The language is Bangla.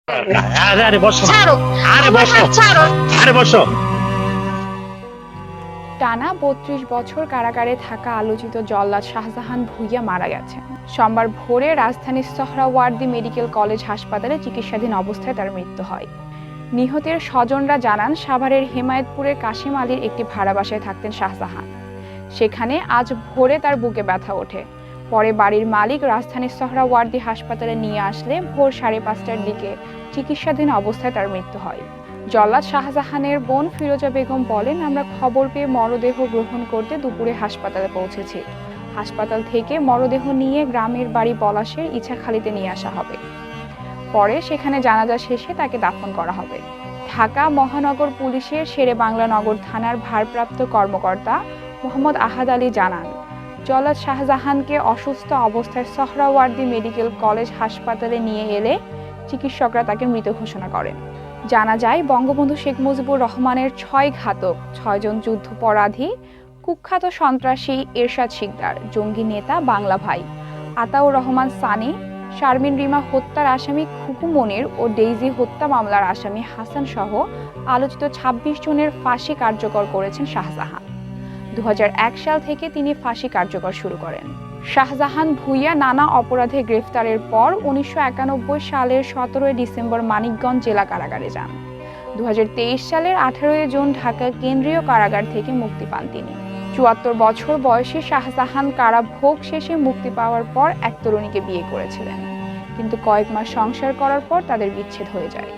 আরে বসো, ছাড়ো, আরে আমার বসো, হাত ছাড়ো। আরে বসো। টানা ৩২ বছর কারাগারে থাকা আলোচিত জল্লাদ শাহজাহান ভূঁইয়া মারা গেছেন। সোমবার ভোরে রাজধানীর সোহরাওয়ার্দী মেডিকেল কলেজ হাসপাতালে চিকিৎসাধীন অবস্থায় তার মৃত্যু হয়। নিহতের স্বজনরা জানান, সাভারের হেমায়েতপুরের কাশিম আলীর একটি ভাড়া বাসায় থাকতেন শাহজাহান। সেখানে আজ ভোরে তার বুকে ব্যথা ওঠে। পরে বাড়ির মালিক রাজধানীর সোহরাওয়ার্দী হাসপাতালে নিয়ে আসলে ভোর 5:30টার দিকে চিকিৎসাধীন অবস্থায় তার মৃত্যু হয়। জল্লাদ শাহজাহানের বোন ফিরোজা বেগম বলেন, আমরা খবর পেয়ে মরদেহ গ্রহণ করতে দুপুরে হাসপাতালে পৌঁছেছি। হাসপাতাল থেকে মরদেহ নিয়ে গ্রামের বাড়ি পলাশের ইছাখালীতে নিয়ে আসা হবে। পরে সেখানে জানাজা শেষে তাকে দাফন করা হবে। ঢাকা মহানগর পুলিশের শেরে বাংলা নগর থানার ভারপ্রাপ্ত কর্মকর্তা মোহাম্মদ আহাদ আলী জানান, জল্লাদ শাহজাহানকে অসুস্থ অবস্থায় সোহরাওয়ার্দী মেডিকেল কলেজ হাসপাতালে নিয়ে এলে চিকিৎসকরা তাকে মৃত ঘোষণা করেন। জানা যায়, বঙ্গবন্ধু শেখ মুজিবুর রহমানের 6 ঘাতক, 6 জন যুদ্ধাপরাধী, কুখ্যাত সন্ত্রাসী এরশাদ শিকদার, জঙ্গি নেতা বাংলা ভাই, আতাউর রহমান সানি, শারমিন রিমা হত্যার আসামি খুকু মনির ও ডেইজি হত্যা মামলার আসামি হাসান সহ আলোচিত ২৬ জনের ফাঁসি কার্যকর করেছেন শাহজাহান। ২০০১ সাল থেকে তিনি ফাঁসি কার্যকর শুরু করেন। শাহজাহান ভূঁইয়া নানা অপরাধে গ্রেফতারের পর ১৯৯১ সালের ১৭ ডিসেম্বর মানিকগঞ্জ জেলা কারাগারে যান। ২০২৩ সালের ১৮ জুন ঢাকা কেন্দ্রীয় কারাগার থেকে মুক্তি পান তিনি। ৭৪ বছর বয়সী শাহজাহান কারাভোগ শেষে মুক্তি পাওয়ার পর এক তরুণীকে বিয়ে করেছিলেন, কিন্তু কয়েক মাস সংসার করার পর তাদের বিচ্ছেদ হয়ে যায়।